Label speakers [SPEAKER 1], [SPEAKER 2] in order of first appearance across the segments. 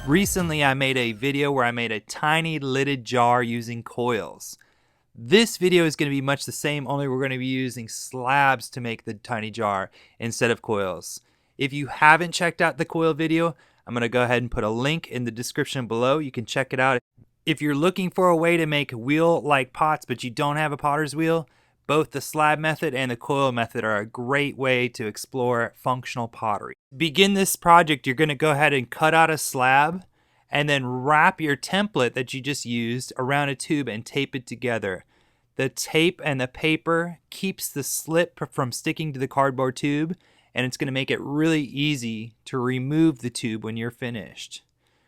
[SPEAKER 1] Recently, I made a video where I made a tiny lidded jar using coils. This video is going to be much the same, only we're going to be using slabs to make the tiny jar instead of coils. If you haven't checked out the coil video, I'm going to go ahead and put a link in the description below. You can check it out. If you're looking for a way to make wheel-like pots but you don't have a potter's wheel, both the slab method and the coil method are a great way to explore functional pottery. To begin this project, you're going to go ahead and cut out a slab and then wrap your template that you just used around a tube and tape it together. The tape and the paper keeps the slip from sticking to the cardboard tube, and it's going to make it really easy to remove the tube when you're finished.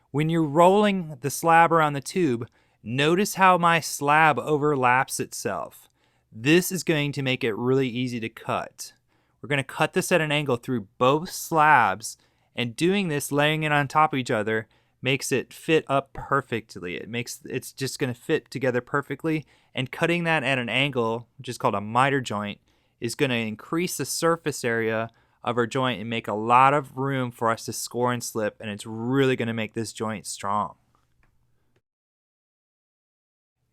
[SPEAKER 1] When you're rolling the slab around the tube, notice how my slab overlaps itself. This is going to make it really easy to cut. We're going to cut this at an angle through both slabs, and doing this, laying it on top of each other, makes it fit up perfectly. It's just going to fit together perfectly, and cutting that at an angle, which is called a miter joint, is going to increase the surface area of our joint and make a lot of room for us to score and slip, and it's really going to make this joint strong.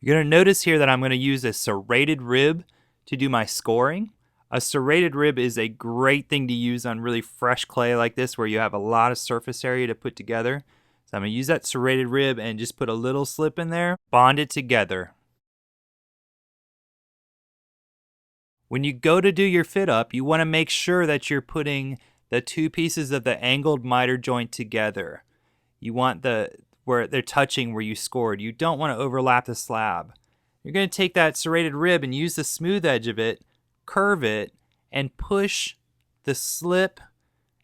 [SPEAKER 1] You're going to notice here that I'm going to use a serrated rib to do my scoring. A serrated rib is a great thing to use on really fresh clay like this where you have a lot of surface area to put together. So I'm going to use that serrated rib and just put a little slip in there, bond it together. When you go to do your fit up, you want to make sure that you're putting the two pieces of the angled miter joint together. You want where they're touching where you scored. You don't want to overlap the slab. You're going to take that serrated rib and use the smooth edge of it, curve it, and push the slip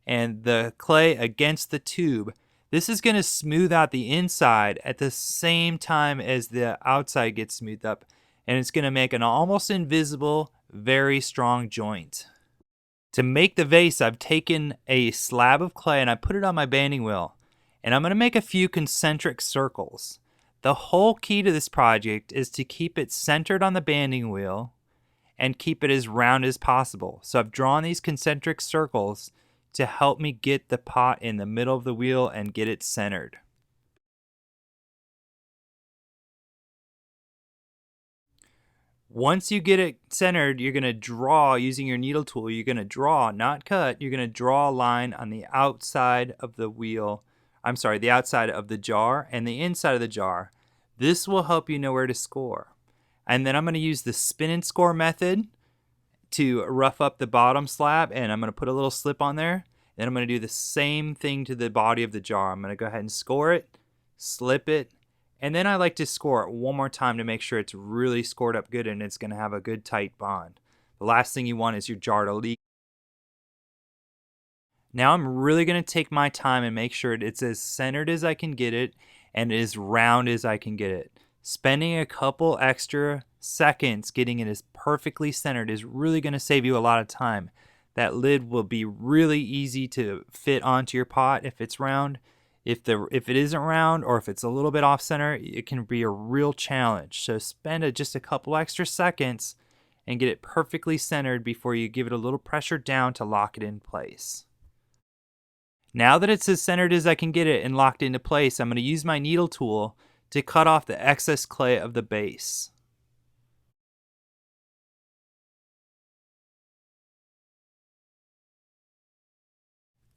[SPEAKER 1] and the clay against the tube. This is going to smooth out the inside at the same time as the outside gets smoothed up, and it's going to make an almost invisible, very strong joint. To make the vase, I've taken a slab of clay and I put it on my banding wheel. And I'm going to make a few concentric circles. The whole key to this project is to keep it centered on the banding wheel and keep it as round as possible. So I've drawn these concentric circles to help me get the pot in the middle of the wheel and get it centered. Once you get it centered, you're going to draw using your needle tool. You're going to draw, not cut. You're going to draw a line on the outside of the wheel. The outside of the jar and the inside of the jar. This will help you know where to score. And then I'm going to use the spin and score method to rough up the bottom slab, and I'm going to put a little slip on there. Then I'm going to do the same thing to the body of the jar. I'm going to go ahead and score it, slip it, and then I like to score it one more time to make sure it's really scored up good and it's going to have a good tight bond. The last thing you want is your jar to leak. Now I'm really going to take my time and make sure it's as centered as I can get it and as round as I can get it. Spending a couple extra seconds getting it as perfectly centered is really going to save you a lot of time. That lid will be really easy to fit onto your pot if it's round. If it isn't round or if it's a little bit off center, it can be a real challenge. So spend just a couple extra seconds and get it perfectly centered before you give it a little pressure down to lock it in place. Now that it's as centered as I can get it and locked into place, I'm going to use my needle tool to cut off the excess clay of the base.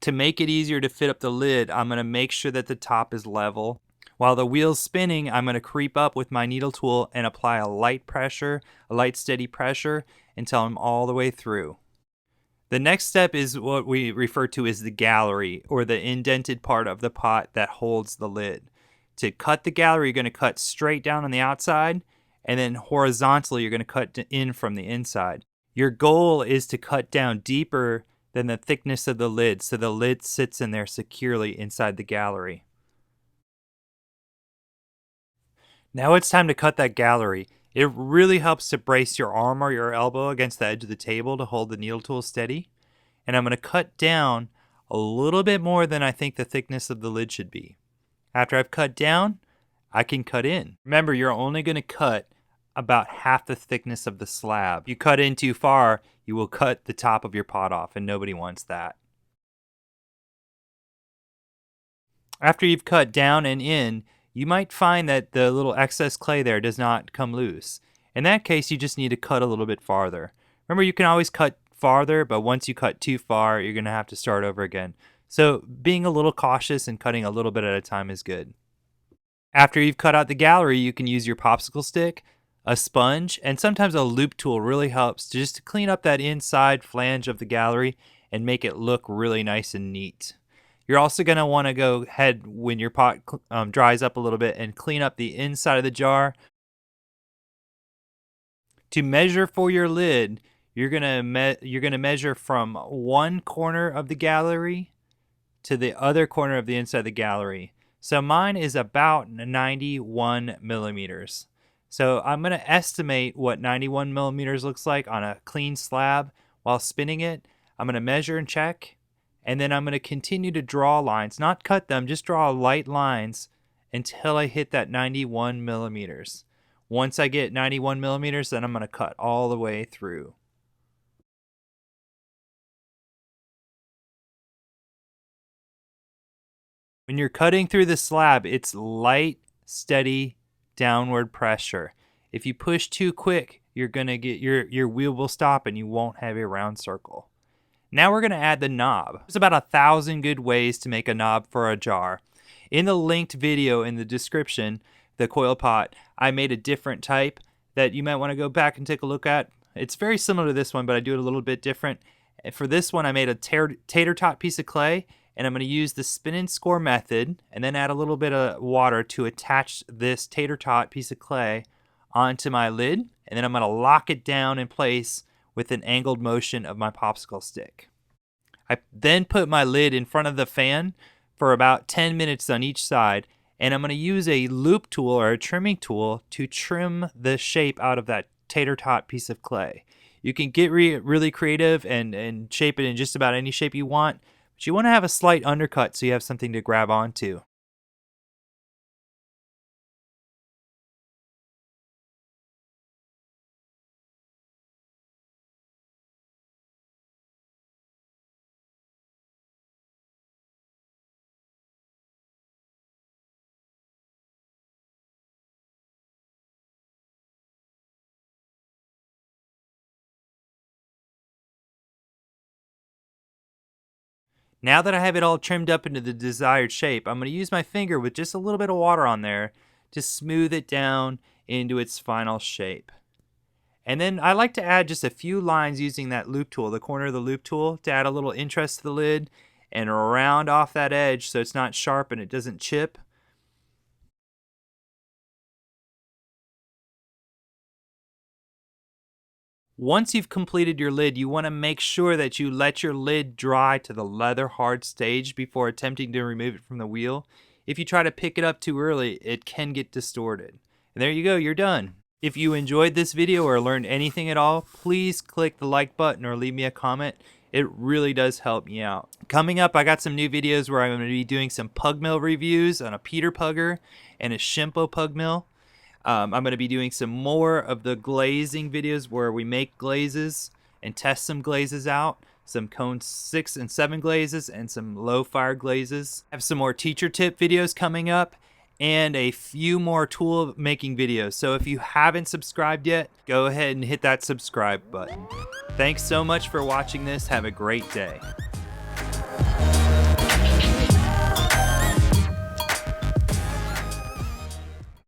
[SPEAKER 1] To make it easier to fit up the lid, I'm going to make sure that the top is level. While the wheel's spinning, I'm going to creep up with my needle tool and apply a light steady pressure until I'm all the way through. The next step is what we refer to as the gallery, or the indented part of the pot that holds the lid. To cut the gallery, you're going to cut straight down on the outside, and then horizontally you're going to cut in from the inside. Your goal is to cut down deeper than the thickness of the lid, so the lid sits in there securely inside the gallery. Now it's time to cut that gallery. It really helps to brace your arm or your elbow against the edge of the table to hold the needle tool steady. And I'm going to cut down a little bit more than I think the thickness of the lid should be. After I've cut down, I can cut in. Remember, you're only going to cut about half the thickness of the slab. If you cut in too far, you will cut the top of your pot off, and nobody wants that. After you've cut down and in, you might find that the little excess clay there does not come loose. In that case, you just need to cut a little bit farther. Remember, you can always cut farther, but once you cut too far, you're going to have to start over again. So being a little cautious and cutting a little bit at a time is good. After you've cut out the gallery, you can use your popsicle stick, a sponge, and sometimes a loop tool really helps just to clean up that inside flange of the gallery and make it look really nice and neat. You're also going to want to go ahead when your pot dries up a little bit and clean up the inside of the jar. To measure for your lid, you're going to measure from one corner of the gallery to the other corner of the inside of the gallery. So mine is about 91 millimeters. So I'm going to estimate what 91 millimeters looks like on a clean slab while spinning it. I'm going to measure and check, and then I'm going to continue to draw lines, not cut them, just draw light lines until I hit that 91 millimeters. Once I get 91 millimeters, then I'm going to cut all the way through. When you're cutting through the slab, it's light, steady, downward pressure. If you push too quick, you're gonna get your wheel will stop and you won't have a round circle. Now we're gonna add the knob. There's about 1,000 good ways to make a knob for a jar. In the linked video in the description, the coil pot, I made a different type that you might want to go back and take a look at. It's very similar to this one, but I do it a little bit different. For this one, I made a tater tot piece of clay, and I'm going to use the spin and score method and then add a little bit of water to attach this tater tot piece of clay onto my lid, and then I'm going to lock it down in place with an angled motion of my popsicle stick. I then put my lid in front of the fan for about 10 minutes on each side, and I'm going to use a loop tool or a trimming tool to trim the shape out of that tater tot piece of clay. You can get really creative and shape it in just about any shape you want, but you want to have a slight undercut so you have something to grab onto. Now that I have it all trimmed up into the desired shape, I'm going to use my finger with just a little bit of water on there to smooth it down into its final shape. And then I like to add just a few lines using that loop tool, the corner of the loop tool, to add a little interest to the lid and round off that edge so it's not sharp and it doesn't chip. Once you've completed your lid, you want to make sure that you let your lid dry to the leather hard stage before attempting to remove it from the wheel. If you try to pick it up too early, it can get distorted. And there you go, you're done. If you enjoyed this video or learned anything at all, please click the like button or leave me a comment. It really does help me out. Coming up, I got some new videos where I'm going to be doing some pug mill reviews on a Peter Pugger and a Shimpo pug mill. I'm going to be doing some more of the glazing videos where we make glazes and test some glazes out. Some cone 6 and 7 glazes and some low fire glazes. I have some more teacher tip videos coming up and a few more tool making videos. So if you haven't subscribed yet, go ahead and hit that subscribe button. Thanks so much for watching this. Have a great day.